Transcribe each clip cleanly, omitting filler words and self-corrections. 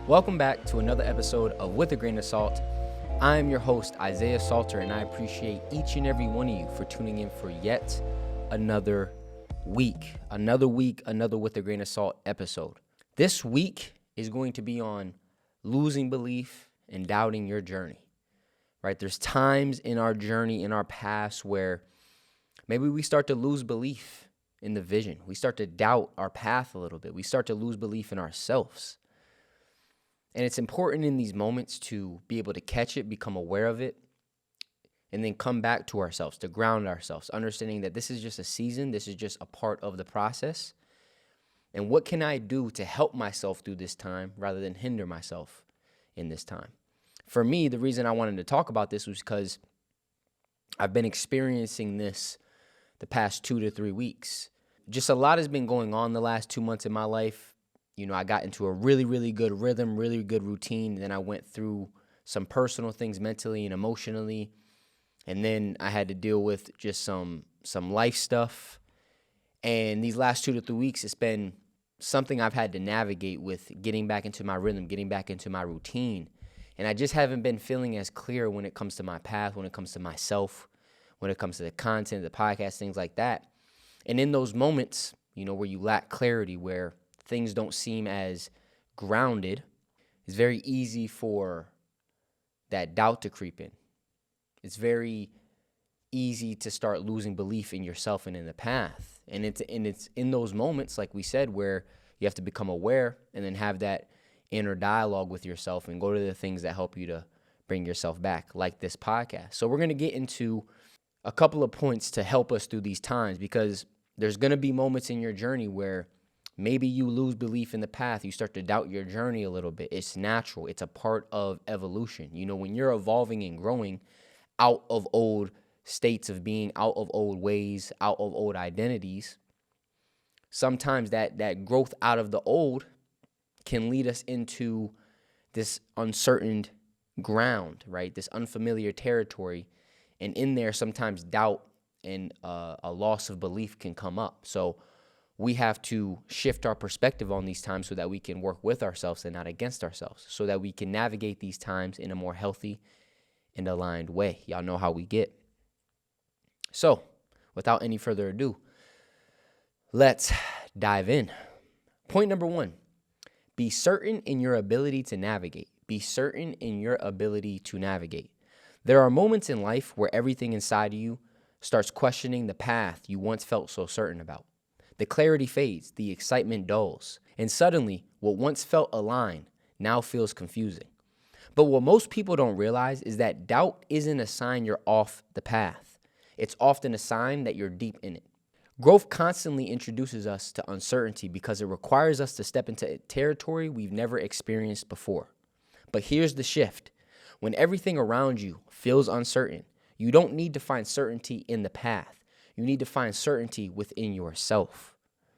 Welcome back to another episode of With a Grain of Salt. I am your host, Isaiah Salter, and I appreciate each and every one of you for tuning in for yet another week. Another With a Grain of Salt episode. This week is going to be on losing belief and doubting your journey, right? There's times in our journey, in our past, where maybe we start to lose belief in the vision. We start to doubt our path a little bit. We start to lose belief in ourselves. And it's important in these moments to be able to catch it, become aware of it, and then come back to ourselves, to ground ourselves, understanding that this is just a season, this is just a part of the process. And what can I do to help myself through this time rather than hinder myself in this time? For me, the reason I wanted to talk about this was because I've been experiencing this the past 2 to 3 weeks. Just a lot has been going on the last 2 months in my life. You know, I got into a really good rhythm, really good routine. And then I went through some personal things mentally and emotionally. And then I had to deal with just some life stuff. And these last 2 to 3 weeks, it's been something I've had to navigate with getting back into my rhythm, getting back into my routine. And I just haven't been feeling as clear when it comes to my path, when it comes to myself, when it comes to the content, the podcast, things like that. And in those moments, you know, where you lack clarity, where things don't seem as grounded, it's very easy for that doubt to creep in. It's very easy to start losing belief in yourself and in the path. And it's in those moments, like we said, where you have to become aware and then have that inner dialogue with yourself and go to the things that help you to bring yourself back, like this podcast. So we're going to get into a couple of points to help us through these times, because there's going to be moments in your journey where maybe you lose belief in the path. You start to doubt your journey a little bit. It's natural. It's a part of evolution. You know, when you're evolving and growing out of old states of being, out of old ways, out of old identities, sometimes that growth out of the old can lead us into this uncertain ground, right? This unfamiliar territory. And in there, sometimes doubt and a loss of belief can come up. So we have to shift our perspective on these times so that we can work with ourselves and not against ourselves, so that we can navigate these times in a more healthy and aligned way. Y'all know how we get. So without any further ado, let's dive in. Point number 1, be certain in your ability to navigate. Be certain in your ability to navigate. There are moments in life where everything inside of you starts questioning the path you once felt so certain about. The clarity fades, the excitement dulls, and suddenly what once felt aligned now feels confusing. But what most people don't realize is that doubt isn't a sign you're off the path. It's often a sign that you're deep in it. Growth constantly introduces us to uncertainty because it requires us to step into territory we've never experienced before. But here's the shift. When everything around you feels uncertain, you don't need to find certainty in the path. You need to find certainty within yourself.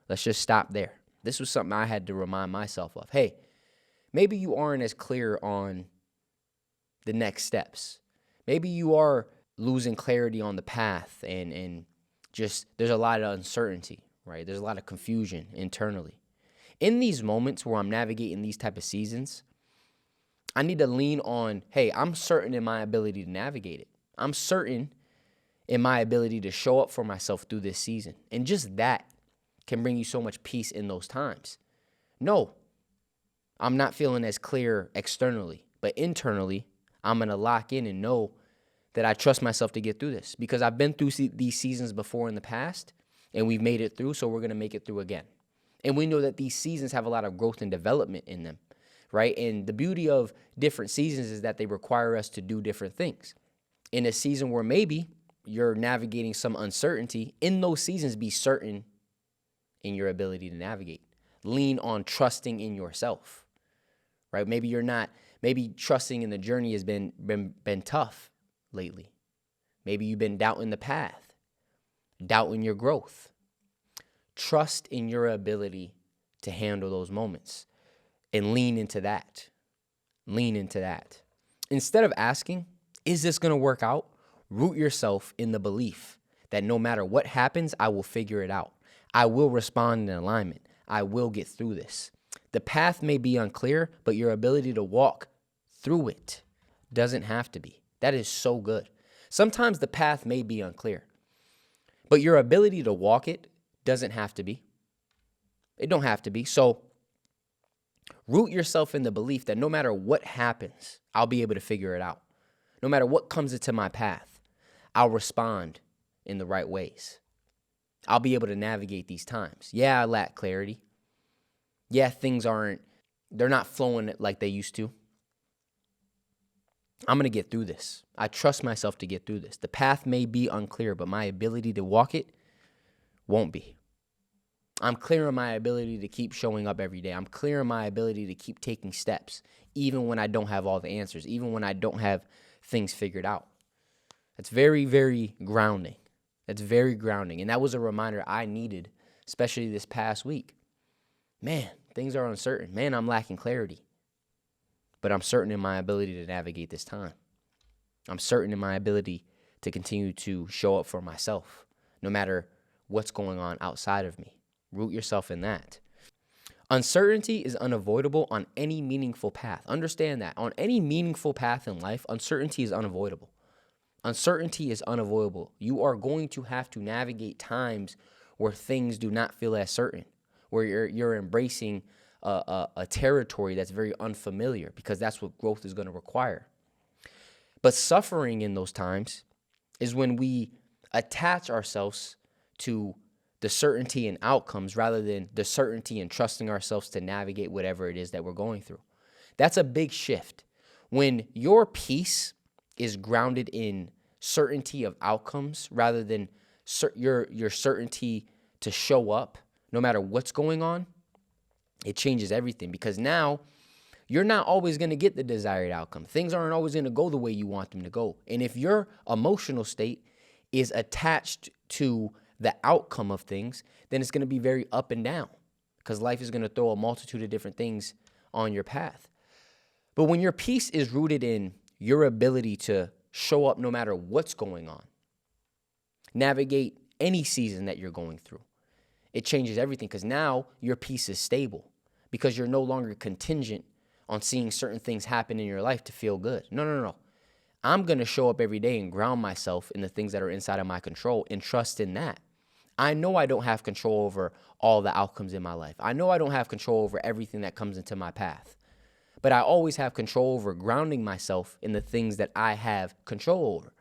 Let's just stop there. This was something I had to remind myself of. Hey, maybe you aren't as clear on the next steps. Maybe you are losing clarity on the path and just there's a lot of uncertainty, right? There's a lot of confusion internally. In these moments where I'm navigating these type of seasons, I need to lean on, hey, I'm certain in my ability to navigate it. I'm certain in my ability to show up for myself through this season. And just that can bring you so much peace in those times. No, I'm not feeling as clear externally, but internally, I'm going to lock in and know that I trust myself to get through this, because I've been through these seasons before in the past and we've made it through. So we're going to make it through again. And we know that these seasons have a lot of growth and development in them, right? And the beauty of different seasons is that they require us to do different things. In a season where maybe you're navigating some uncertainty, in those seasons, be certain in your ability to navigate. Lean on trusting in yourself, right? Maybe trusting in the journey has been tough lately. Maybe you've been doubting the path, doubting your growth. Trust in your ability to handle those moments and lean into that. Lean into that. Instead of asking, is this going to work out? Root yourself in the belief that no matter what happens, I will figure it out. I will respond in alignment. I will get through this. The path may be unclear, but your ability to walk through it doesn't have to be. That is so good. Sometimes the path may be unclear, but your ability to walk it doesn't have to be. It don't have to be. So root yourself in the belief that no matter what happens, I'll be able to figure it out. No matter what comes into my path, I'll respond in the right ways. I'll be able to navigate these times. Yeah, I lack clarity. Yeah, they're not flowing like they used to. I'm going to get through this. I trust myself to get through this. The path may be unclear, but my ability to walk it won't be. I'm clear on my ability to keep showing up every day. I'm clear on my ability to keep taking steps, even when I don't have all the answers, even when I don't have things figured out. That's very, very grounding. That's very grounding. And that was a reminder I needed, especially this past week. Man, things are uncertain. Man, I'm lacking clarity. But I'm certain in my ability to navigate this time. I'm certain in my ability to continue to show up for myself, no matter what's going on outside of me. Root yourself in that. Uncertainty is unavoidable on any meaningful path. Understand that. On any meaningful path in life, uncertainty is unavoidable. Uncertainty is unavoidable. You are going to have to navigate times where things do not feel as certain, where you're embracing a territory that's very unfamiliar, because that's what growth is going to require. But suffering in those times is when we attach ourselves to the certainty and outcomes rather than the certainty and trusting ourselves to navigate whatever it is that we're going through. That's a big shift. When your peace is grounded in certainty of outcomes rather than your certainty to show up no matter what's going on, it changes everything, because now you're not always going to get the desired outcome. Things aren't always going to go the way you want them to go. And if your emotional state is attached to the outcome of things, then it's going to be very up and down, because life is going to throw a multitude of different things on your path. But when your peace is rooted in your ability to show up no matter what's going on, navigate any season that you're going through, it changes everything, because now your peace is stable, because you're no longer contingent on seeing certain things happen in your life to feel good. No. I'm going to show up every day and ground myself in the things that are inside of my control and trust in that. I know I don't have control over all the outcomes in my life. I know I don't have control over everything that comes into my path. But I always have control over grounding myself in the things that I have control over,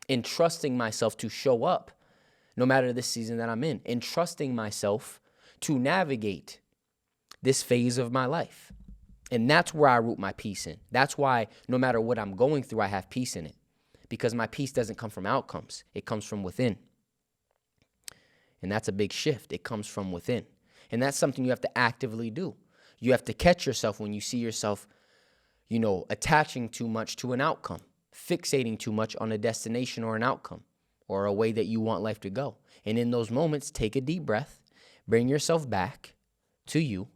and trusting myself to show up no matter the season that I'm in, and trusting myself to navigate this phase of my life. And that's where I root my peace in. That's why no matter what I'm going through, I have peace in it, because my peace doesn't come from outcomes. It comes from within. And that's a big shift. It comes from within. And that's something you have to actively do. You have to catch yourself when you see yourself, attaching too much to an outcome, fixating too much on a destination or an outcome or a way that you want life to go. And in those moments, take a deep breath, bring yourself back to you,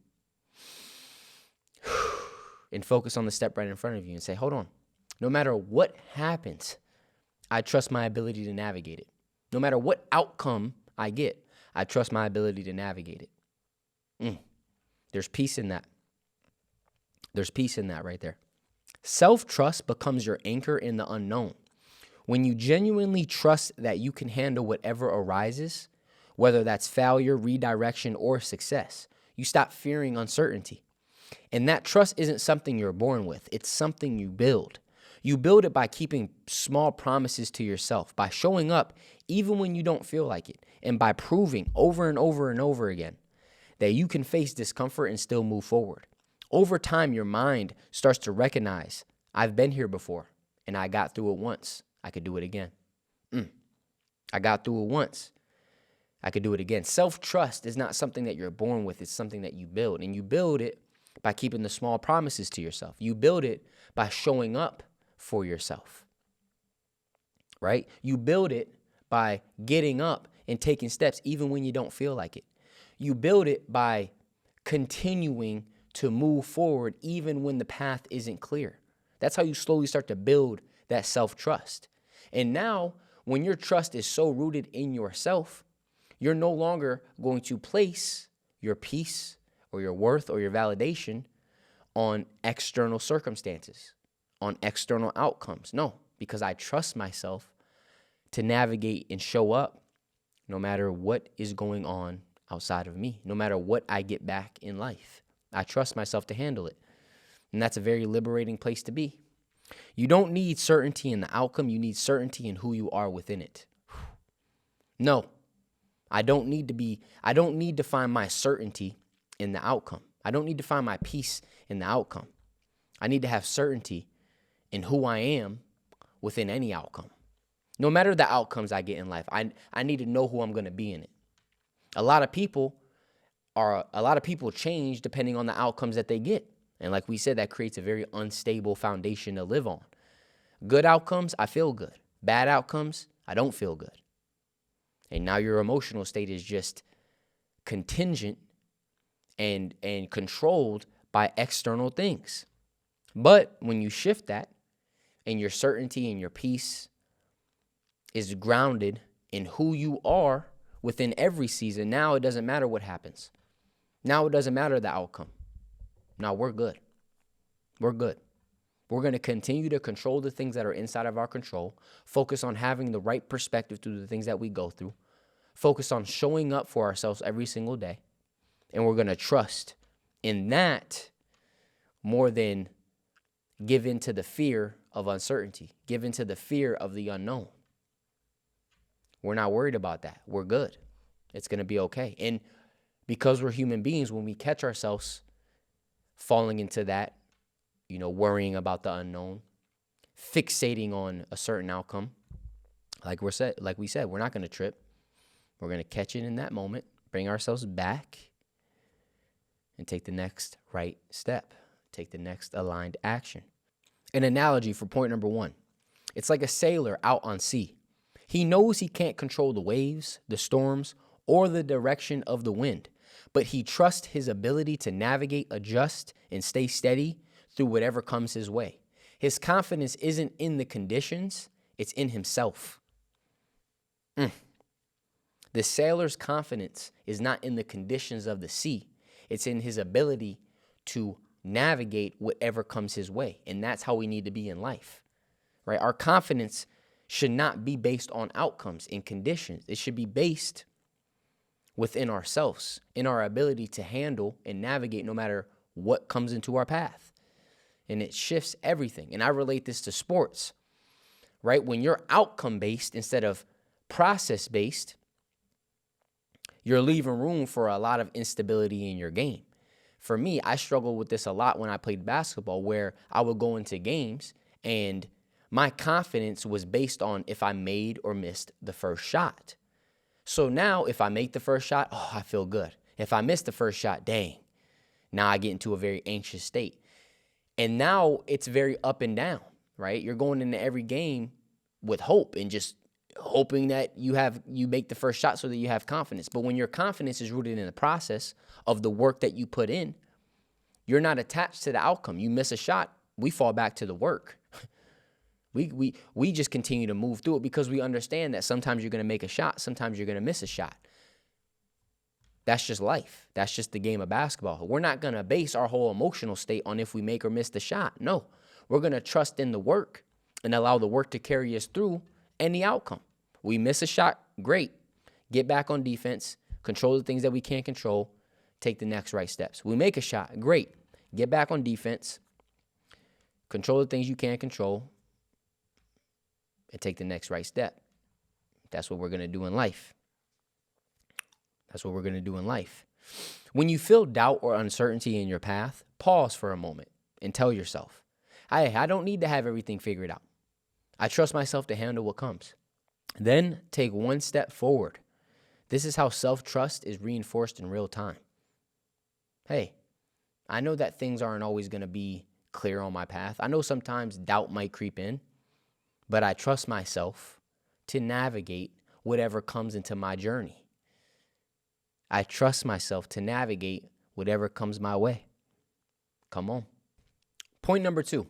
and focus on the step right in front of you and say, hold on. No matter what happens, I trust my ability to navigate it. No matter what outcome I get, I trust my ability to navigate it. There's peace in that. There's peace in that right there. Self-trust becomes your anchor in the unknown. When you genuinely trust that you can handle whatever arises, whether that's failure, redirection, or success, you stop fearing uncertainty. And that trust isn't something you're born with. It's something you build. You build it by keeping small promises to yourself, by showing up even when you don't feel like it, and by proving over and over and over again that you can face discomfort and still move forward. Over time, your mind starts to recognize, I've been here before, and I got through it once. I could do it again. I got through it once. I could do it again. Self-trust is not something that you're born with. It's something that you build. And you build it by keeping the small promises to yourself. You build it by showing up for yourself, right? You build it by getting up and taking steps even when you don't feel like it. You build it by continuing to move forward even when the path isn't clear. That's how you slowly start to build that self-trust. And now, when your trust is so rooted in yourself, you're no longer going to place your peace or your worth or your validation on external circumstances, on external outcomes. No, because I trust myself to navigate and show up no matter what is going on outside of me, no matter what I get back in life. I trust myself to handle it. And that's a very liberating place to be. You don't need certainty in the outcome. You need certainty in who you are within it. No, I don't need to find my certainty in the outcome. I don't need to find my peace in the outcome. I need to have certainty in who I am within any outcome. No matter the outcomes I get in life, I need to know who I'm going to be in it. A lot of people change depending on the outcomes that they get. And like we said, that creates a very unstable foundation to live on. Good outcomes, I feel good. Bad outcomes, I don't feel good. And now your emotional state is just contingent and controlled by external things. But when you shift that and your certainty and your peace is grounded in who you are within every season, now it doesn't matter what happens. Now it doesn't matter the outcome. Now we're good. We're good. We're going to continue to control the things that are inside of our control, focus on having the right perspective through the things that we go through, focus on showing up for ourselves every single day, and we're going to trust in that more than give in to the fear of uncertainty, give in to the fear of the unknown. We're not worried about that. We're good. It's going to be okay. And because we're human beings, when we catch ourselves falling into that, worrying about the unknown, fixating on a certain outcome, like we said, we're not going to trip. We're going to catch it in that moment, bring ourselves back, and take the next right step, take the next aligned action. An analogy for point number 1. It's like a sailor out on sea. He knows he can't control the waves, the storms, or the direction of the wind, but he trusts his ability to navigate, adjust, and stay steady through whatever comes his way. His confidence isn't in the conditions, it's in himself. The sailor's confidence is not in the conditions of the sea. It's in his ability to navigate whatever comes his way. And that's how we need to be in life, right? Our confidence should not be based on outcomes and conditions. It should be based within ourselves, in our ability to handle and navigate no matter what comes into our path. And it shifts everything. And I relate this to sports, right? When you're outcome-based instead of process-based, you're leaving room for a lot of instability in your game. For me, I struggled with this a lot when I played basketball, where I would go into games and my confidence was based on if I made or missed the first shot. So now if I make the first shot, I feel good. If I miss the first shot, dang, now I get into a very anxious state. And now it's very up and down, right? You're going into every game with hope and just hoping that you make the first shot so that you have confidence. But when your confidence is rooted in the process of the work that you put in, you're not attached to the outcome. You miss a shot, we fall back to the work. We just continue to move through it because we understand that sometimes you're going to make a shot, sometimes you're going to miss a shot. That's just life. That's just the game of basketball. We're not going to base our whole emotional state on if we make or miss the shot. No, we're going to trust in the work and allow the work to carry us through any outcome. We miss a shot, great. Get back on defense, control the things that we can't control, take the next right steps. We make a shot, great. Get back on defense, control the things you can't control, and take the next right step. That's what we're going to do in life. That's what we're going to do in life. When you feel doubt or uncertainty in your path, pause for a moment and tell yourself, I don't need to have everything figured out. I trust myself to handle what comes. Then take one step forward. This is how self-trust is reinforced in real time. Hey, I know that things aren't always going to be clear on my path. I know sometimes doubt might creep in, but I trust myself to navigate whatever comes into my journey. I trust myself to navigate whatever comes my way. Come on. Point number 2,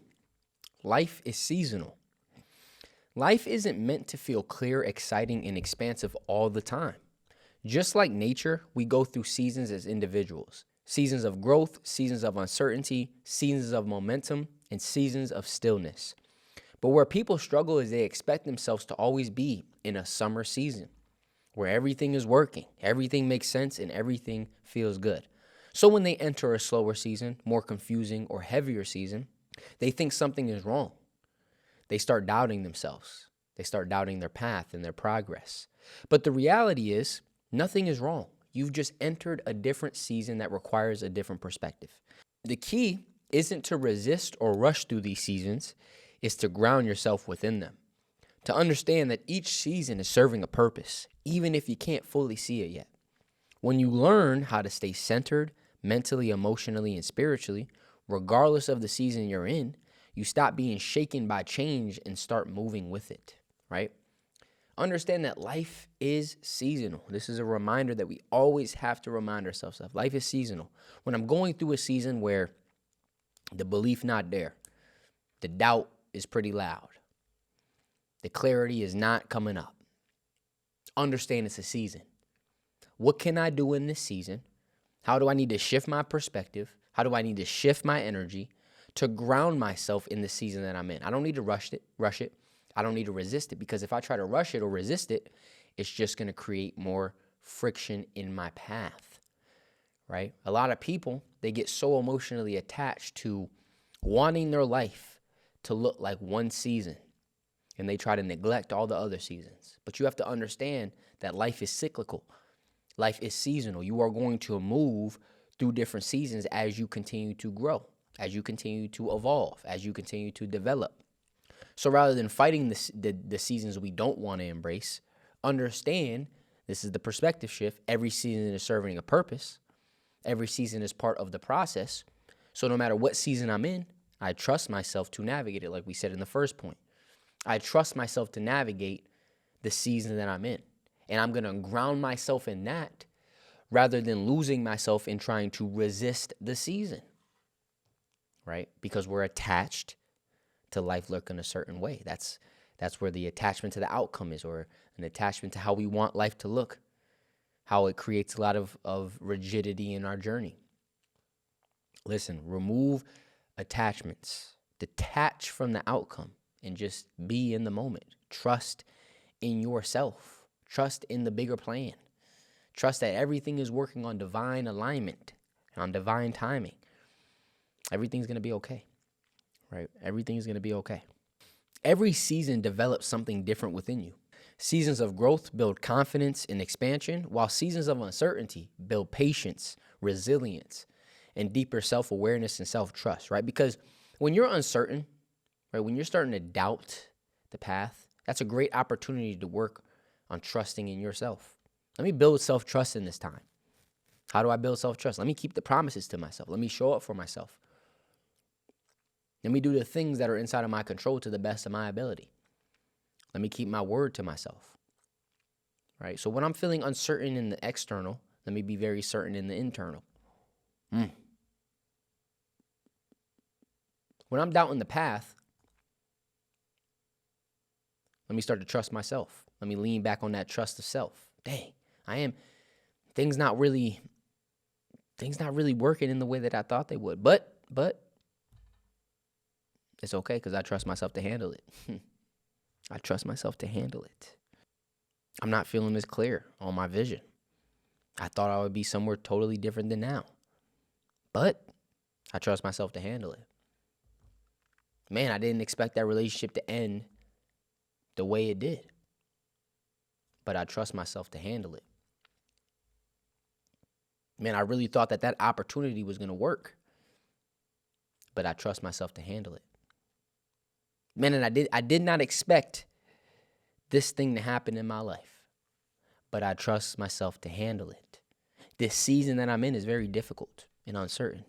life is seasonal. Life isn't meant to feel clear, exciting, and expansive all the time. Just like nature, we go through seasons as individuals. Seasons of growth, seasons of uncertainty, seasons of momentum, and seasons of stillness. But where people struggle is they expect themselves to always be in a summer season where everything is working, everything makes sense, and everything feels good. So when they enter a slower season, more confusing or heavier season, they think something is wrong. They start doubting themselves. They start doubting their path and their progress. But the reality is, nothing is wrong. You've just entered a different season that requires a different perspective. The key isn't to resist or rush through these seasons, it's to ground yourself within them. To understand that each season is serving a purpose, even if you can't fully see it yet. When you learn how to stay centered mentally, emotionally, and spiritually, regardless of the season you're in, you stop being shaken by change and start moving with it, right? Understand that life is seasonal. This is a reminder that we always have to remind ourselves of. Life is seasonal. When I'm going through a season where the belief not there, the doubt is pretty loud, the clarity is not coming up, understand it's a season. What can I do in this season? How do I need to shift my perspective? How do I need to shift my energy to ground myself in the season that I'm in? I don't need to rush it. I don't need to resist it, because if I try to rush it or resist it, it's just going to create more friction in my path, right? A lot of people, they get so emotionally attached to wanting their life to look like one season, and they try to neglect all the other seasons. But you have to understand that life is cyclical. Life is seasonal. You are going to move through different seasons as you continue to grow, as you continue to evolve, as you continue to develop. So rather than fighting the seasons we don't want to embrace, understand this is the perspective shift. Every season is serving a purpose. Every season is part of the process. So no matter what season I'm in, I trust myself to navigate it, like we said in the first point. I trust myself to navigate the season that I'm in. And I'm going to ground myself in that rather than losing myself in trying to resist the season, right? Because we're attached to life looking a certain way. That's where the attachment to the outcome is, or an attachment to how we want life to look, how it creates a lot of rigidity in our journey. Listen, remove attachments, detach from the outcome, and just be in the moment. Trust in yourself. Trust in the bigger plan. Trust that everything is working on divine alignment and on divine timing. Everything's going to be okay. Right? Everything's going to be okay. Every season develops something different within you. Seasons of growth build confidence and expansion, while seasons of uncertainty build patience, resilience, and deeper self-awareness and self-trust, right? Because when you're uncertain, right, when you're starting to doubt the path, that's a great opportunity to work on trusting in yourself. Let me build self-trust in this time. How do I build self-trust? Let me keep the promises to myself. Let me show up for myself. Let me do the things that are inside of my control to the best of my ability. Let me keep my word to myself, right? So when I'm feeling uncertain in the external, let me be very certain in the internal. When I'm doubting the path, let me start to trust myself. Let me lean back on that trust of self. Dang, things not really working in the way that I thought they would, but it's okay because I trust myself to handle it. I trust myself to handle it. I'm not feeling as clear on my vision. I thought I would be somewhere totally different than now. But I trust myself to handle it. Man, I didn't expect that relationship to end the way it did. But I trust myself to handle it. Man, I really thought that opportunity was going to work. But I trust myself to handle it. Man, and I did not expect this thing to happen in my life, but I trust myself to handle it. This season that I'm in is very difficult and uncertain,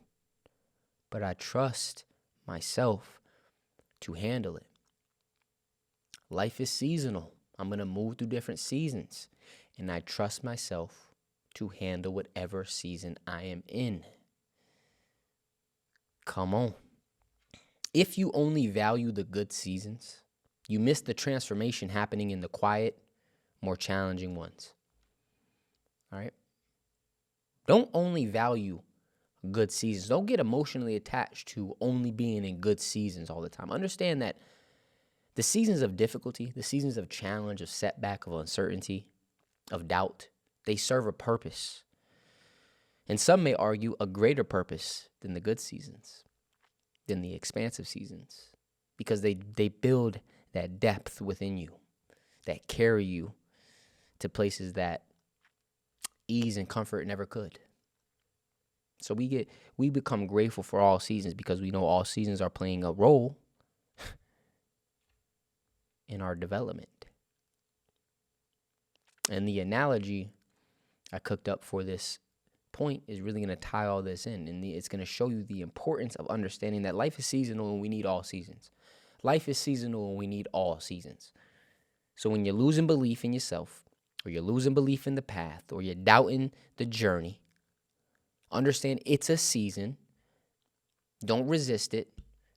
but I trust myself to handle it. Life is seasonal. I'm going to move through different seasons, and I trust myself to handle whatever season I am in. Come on. If you only value the good seasons, you miss the transformation happening in the quiet, more challenging ones. All right? Don't only value good seasons. Don't get emotionally attached to only being in good seasons all the time. Understand that the seasons of difficulty, the seasons of challenge, of setback, of uncertainty, of doubt, they serve a purpose. And some may argue a greater purpose than the good seasons, than the expansive seasons, because they build that depth within you, that carry you to places that ease and comfort never could. So we become grateful for all seasons because we know all seasons are playing a role in our development. And the analogy I cooked up for this point is really going to tie all this in. And it's going to show you the importance of understanding that life is seasonal and we need all seasons. Life is seasonal and we need all seasons. So when you're losing belief in yourself, or you're losing belief in the path, or you're doubting the journey, understand it's a season. Don't resist it.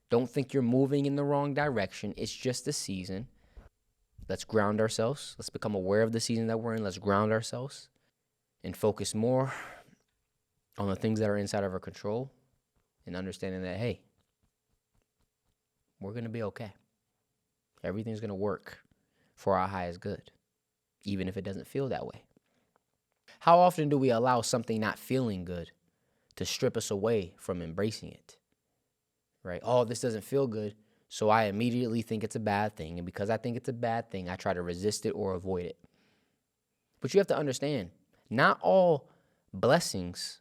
Don't think you're moving in the wrong direction. It's just a season. Let's ground ourselves. Let's become aware of the season that we're in. Let's ground ourselves and focus more on the things that are inside of our control and understanding that, hey, we're going to be okay. Everything's going to work for our highest good, even if it doesn't feel that way. How often do we allow something not feeling good to strip us away from embracing it? Right? Oh, this doesn't feel good, so I immediately think it's a bad thing. And because I think it's a bad thing, I try to resist it or avoid it. But you have to understand, not all blessings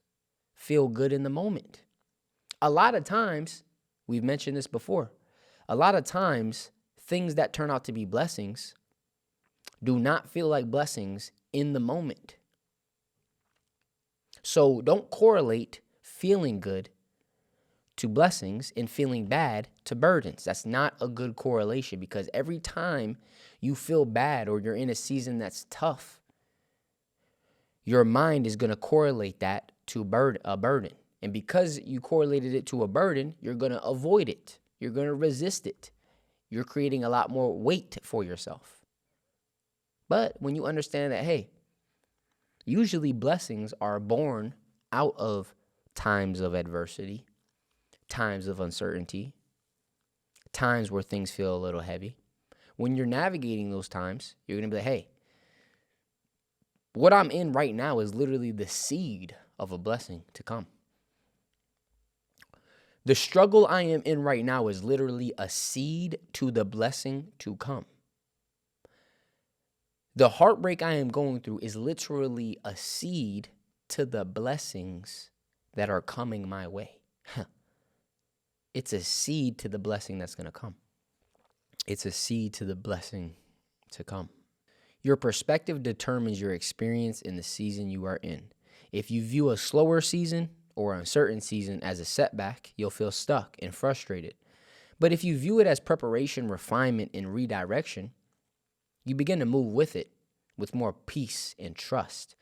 feel good in the moment. A lot of times, we've mentioned this before, a lot of times, things that turn out to be blessings do not feel like blessings in the moment. So don't correlate feeling good to blessings and feeling bad to burdens. That's not a good correlation, because every time you feel bad or you're in a season that's tough, your mind is going to correlate that to a burden. And because you correlated it to a burden, you're going to avoid it. You're going to resist it. You're creating a lot more weight for yourself. But when you understand that, hey, usually blessings are born out of times of adversity, times of uncertainty, times where things feel a little heavy. When you're navigating those times, you're going to be like, hey, what I'm in right now is literally the seed of a blessing to come. The struggle I am in right now is literally a seed to the blessing to come. The heartbreak I am going through is literally a seed to the blessings that are coming my way. It's a seed to the blessing that's going to come. It's a seed to the blessing to come. Your perspective determines your experience in the season you are in. If you view a slower season or uncertain season as a setback, you'll feel stuck and frustrated. But if you view it as preparation, refinement, and redirection, you begin to move with it with more peace and trust.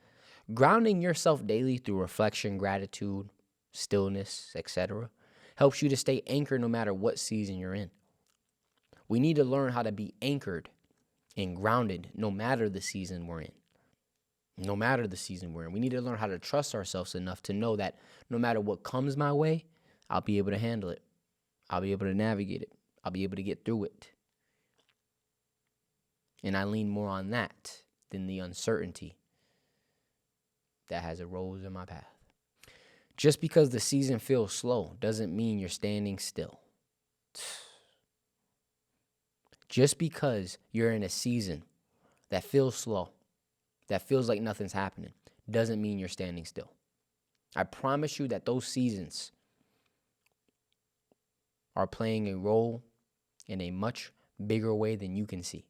Grounding yourself daily through reflection, gratitude, stillness, etc., helps you to stay anchored no matter what season you're in. We need to learn how to be anchored and grounded no matter the season we're in. No matter the season we're in. We need to learn how to trust ourselves enough to know that no matter what comes my way, I'll be able to handle it. I'll be able to navigate it. I'll be able to get through it. And I lean more on that than the uncertainty that has arose in my path. Just because the season feels slow doesn't mean you're standing still. Just because you're in a season that feels slow, that feels like nothing's happening, doesn't mean you're standing still. I promise you that those seasons are playing a role in a much bigger way than you can see.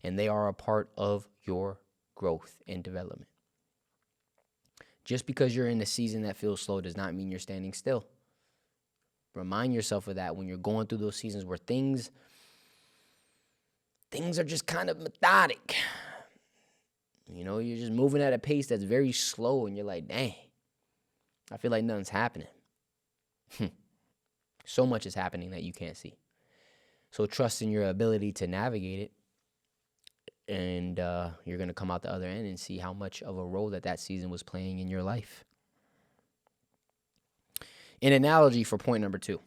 And they are a part of your growth and development. Just because you're in a season that feels slow does not mean you're standing still. Remind yourself of that when you're going through those seasons where things are just kind of methodic. You know, you're just moving at a pace that's very slow and you're like, dang, I feel like nothing's happening. So much is happening that you can't see. So trust in your ability to navigate it. And you're going to come out the other end and see how much of a role that season was playing in your life. An analogy for point number 2.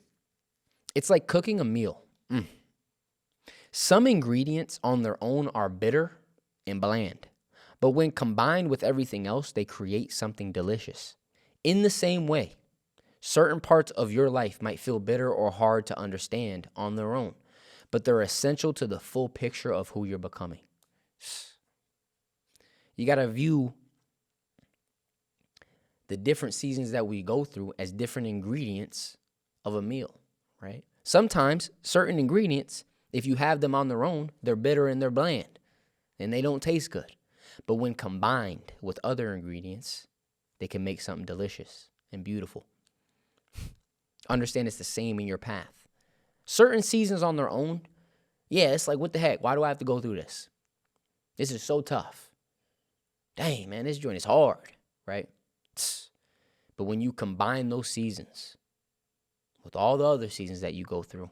It's like cooking a meal. Some ingredients on their own are bitter and bland, but when combined with everything else, they create something delicious. In the same way, certain parts of your life might feel bitter or hard to understand on their own, but they're essential to the full picture of who you're becoming. You got to view the different seasons that we go through as different ingredients of a meal, right? Sometimes certain ingredients, if you have them on their own, they're bitter and they're bland and they don't taste good. But when combined with other ingredients, they can make something delicious and beautiful. Understand it's the same in your path. Certain seasons on their own, yeah, it's like, what the heck? Why do I have to go through this? This is so tough. Dang, man, this joint is hard, right? But when you combine those seasons with all the other seasons that you go through,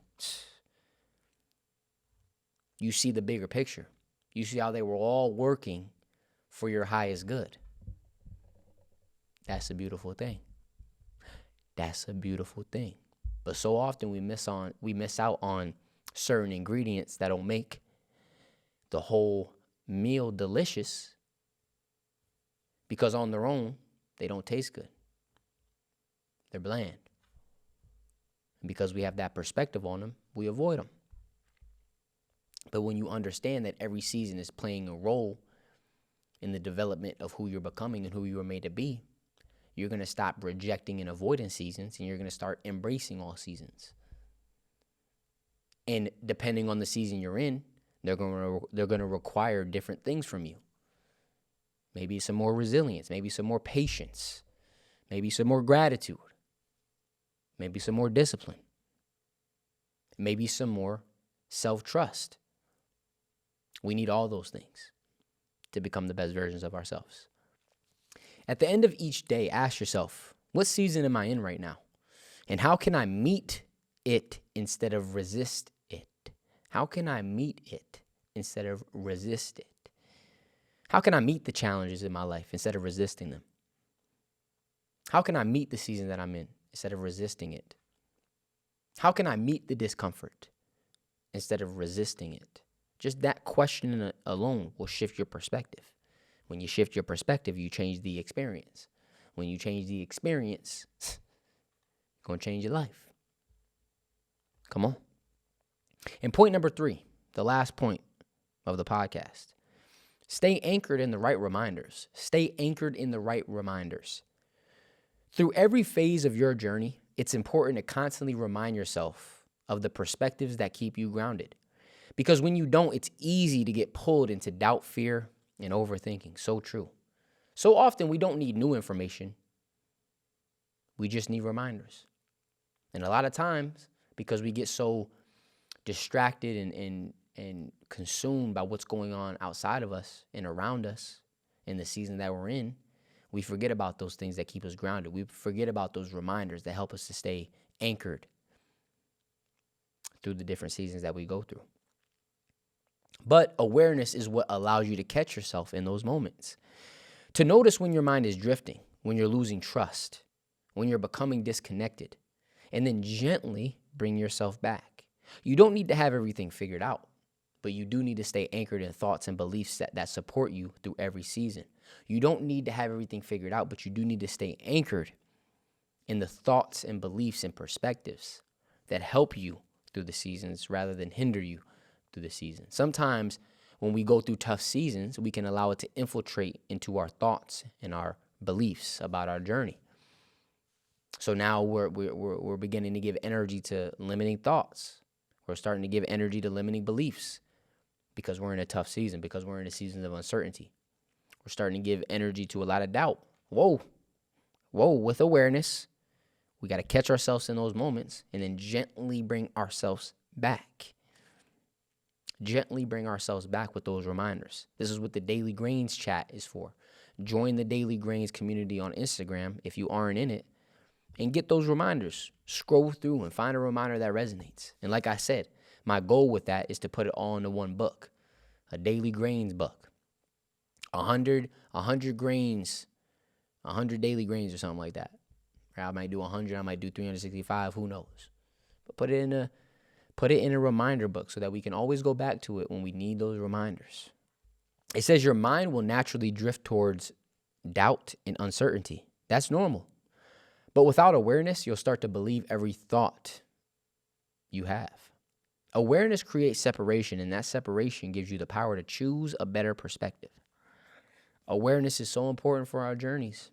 you see the bigger picture. You see how they were all working for your highest good. That's a beautiful thing. That's a beautiful thing. But so often we miss out on certain ingredients that'll make the whole meal delicious because on their own, they don't taste good. They're bland. And because we have that perspective on them, we avoid them. But when you understand that every season is playing a role in the development of who you're becoming and who you were made to be, you're going to stop rejecting and avoiding seasons, and you're going to start embracing all seasons. And depending on the season you're in, they're going to require different things from you. Maybe some more resilience, maybe some more patience, maybe some more gratitude, maybe some more discipline, maybe some more self-trust. We need all those things to become the best versions of ourselves. At the end of each day, ask yourself, what season am I in right now? And how can I meet it instead of resist it? How can I meet it instead of resist it? How can I meet the challenges in my life instead of resisting them? How can I meet the season that I'm in instead of resisting it? How can I meet the discomfort instead of resisting it? Just that question alone will shift your perspective. When you shift your perspective, you change the experience. When you change the experience, it's going to change your life. Come on. And point number 3, the last point of the podcast. Stay anchored in the right reminders. Stay anchored in the right reminders. Through every phase of your journey, it's important to constantly remind yourself of the perspectives that keep you grounded. Because when you don't, it's easy to get pulled into doubt, fear, and overthinking. So true. So often we don't need new information. We just need reminders. And a lot of times, because we get so distracted and consumed by what's going on outside of us and around us in the season that we're in, we forget about those things that keep us grounded. We forget about those reminders that help us to stay anchored through the different seasons that we go through. But awareness is what allows you to catch yourself in those moments. To notice when your mind is drifting, when you're losing trust, when you're becoming disconnected, and then gently bring yourself back. You don't need to have everything figured out, but you do need to stay anchored in thoughts and beliefs that support you through every season. You don't need to have everything figured out, but you do need to stay anchored in the thoughts and beliefs and perspectives that help you through the seasons rather than hinder you through the season. Sometimes when we go through tough seasons, we can allow it to infiltrate into our thoughts and our beliefs about our journey. So now we're beginning to give energy to limiting thoughts. We're starting to give energy to limiting beliefs because we're in a tough season, because we're in a season of uncertainty. We're starting to give energy to a lot of doubt. Whoa, with awareness, we got to catch ourselves in those moments and then gently bring ourselves back. Gently bring ourselves back with those reminders. This is what the Daily Grains chat is for. Join the Daily Grains community on Instagram if you aren't in it and get those reminders. Scroll through and find a reminder that resonates. And like I said, my goal with that is to put it all into one book, a Daily Grains book. 100 grains, 100 daily grains or something like that. Right? I might do 100, I might do 365, who knows? But put it in a reminder book so that we can always go back to it when we need those reminders. It says your mind will naturally drift towards doubt and uncertainty. That's normal. But without awareness, you'll start to believe every thought you have. Awareness creates separation, and that separation gives you the power to choose a better perspective. Awareness is so important for our journeys.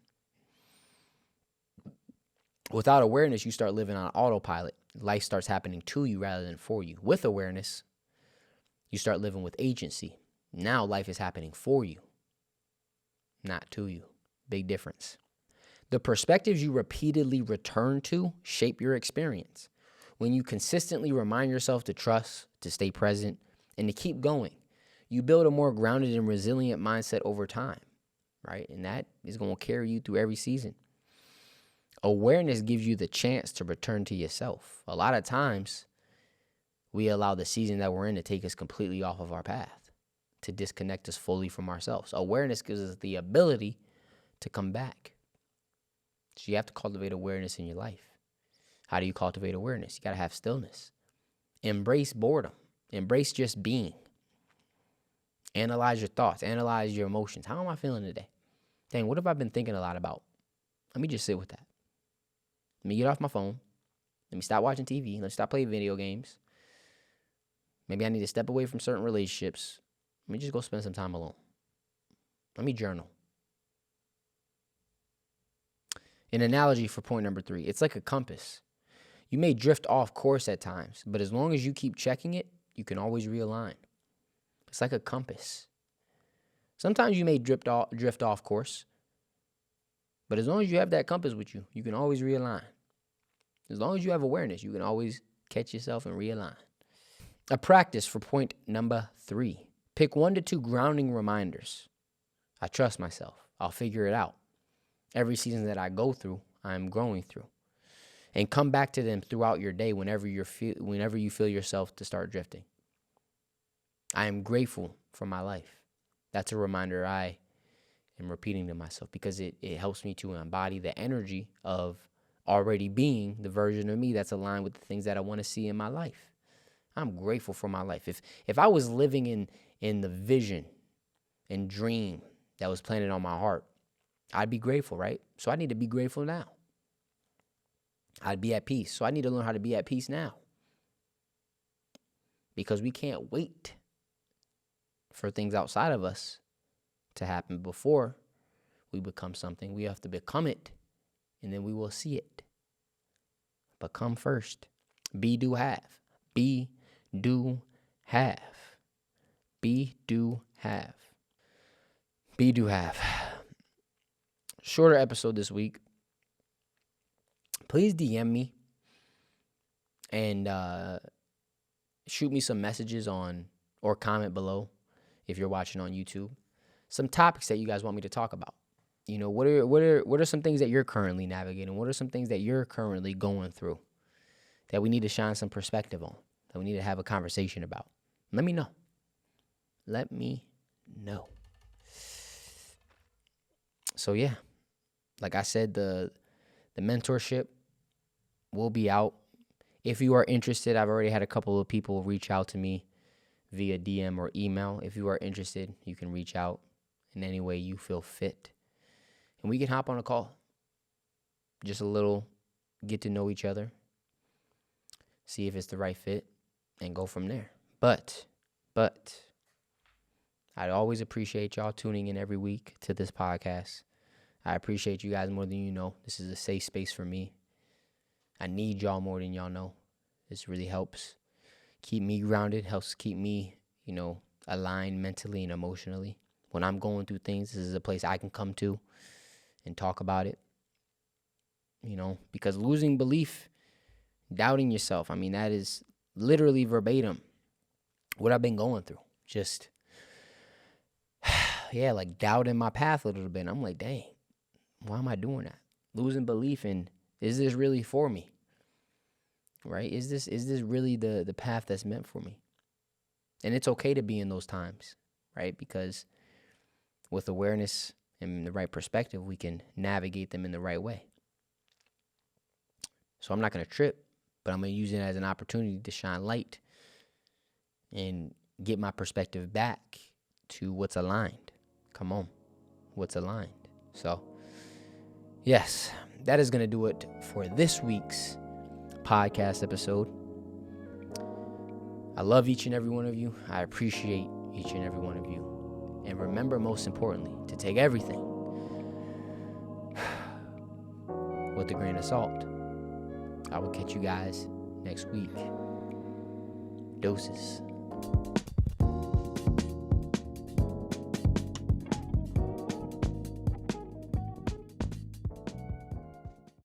Without awareness, you start living on autopilot. Life starts happening to you rather than for you. With awareness, you start living with agency. Now life is happening for you, not to you. Big difference. The perspectives you repeatedly return to shape your experience. When you consistently remind yourself to trust, to stay present, and to keep going, you build a more grounded and resilient mindset over time, right? And that is going to carry you through every season. Awareness gives you the chance to return to yourself. A lot of times, we allow the season that we're in to take us completely off of our path, to disconnect us fully from ourselves. Awareness gives us the ability to come back. So you have to cultivate awareness in your life. How do you cultivate awareness? You got to have stillness. Embrace boredom. Embrace just being. Analyze your thoughts. Analyze your emotions. How am I feeling today? Dang, what have I been thinking a lot about? Let me just sit with that. Let me get off my phone. Let me stop watching TV. Let me stop playing video games. Maybe I need to step away from certain relationships. Let me just go spend some time alone. Let me journal. An analogy for point number 3. It's like a compass. You may drift off course at times, but as long as you keep checking it, you can always realign. It's like a compass. Sometimes you may drift off course, but as long as you have that compass with you, you can always realign. As long as you have awareness, you can always catch yourself and realign. A practice for point number 3. Pick 1 to 2 grounding reminders. I trust myself. I'll figure it out. Every season that I go through, I'm growing through. And come back to them throughout your day whenever you feel yourself to start drifting. I am grateful for my life. That's a reminder I am repeating to myself because it helps me to embody the energy of already being the version of me that's aligned with the things that I want to see in my life. I'm grateful for my life. If I was living in the vision and dream that was planted on my heart, I'd be grateful, right? So I need to be grateful now. I'd be at peace. So I need to learn how to be at peace now. Because we can't wait for things outside of us to happen before we become something. We have to become it, and then we will see it. Become first. Be, do, have. Be, do, have. Be, do, have. Be, do, have. Shorter episode this week. Please DM me and shoot me some messages on or comment below if you're watching on YouTube. Some topics that you guys want me to talk about. You know, what are some things that you're currently navigating? What are some things that you're currently going through that we need to shine some perspective on, that we need to have a conversation about? Let me know. Let me know. So yeah, like I said, the mentorship will be out. If you are interested, I've already had a couple of people reach out to me via DM or email. If you are interested, you can reach out in any way you feel fit. And we can hop on a call. Just a little get to know each other. See if it's the right fit and go from there. But I'd always appreciate y'all tuning in every week to this podcast. I appreciate you guys more than you know. This is a safe space for me. I need y'all more than y'all know. This really helps keep me grounded, helps keep me, aligned mentally and emotionally. When I'm going through things, this is a place I can come to and talk about it. Because losing belief, doubting yourself, that is literally verbatim what I've been going through. Just, like doubting my path a little bit. I'm like, dang, why am I doing that? Losing belief in, is this really for me? Right? Is this really the path that's meant for me? And it's okay to be in those times, right? Because with awareness and the right perspective, we can navigate them in the right way. So I'm not going to trip, but I'm going to use it as an opportunity to shine light and get my perspective back to what's aligned. Come on, what's aligned. So, yes, that is going to do it for this week's podcast episode. I love each and every one of you. I appreciate each and every one of you. And remember, most importantly, to take everything with a grain of salt. I will catch you guys next week. Doses.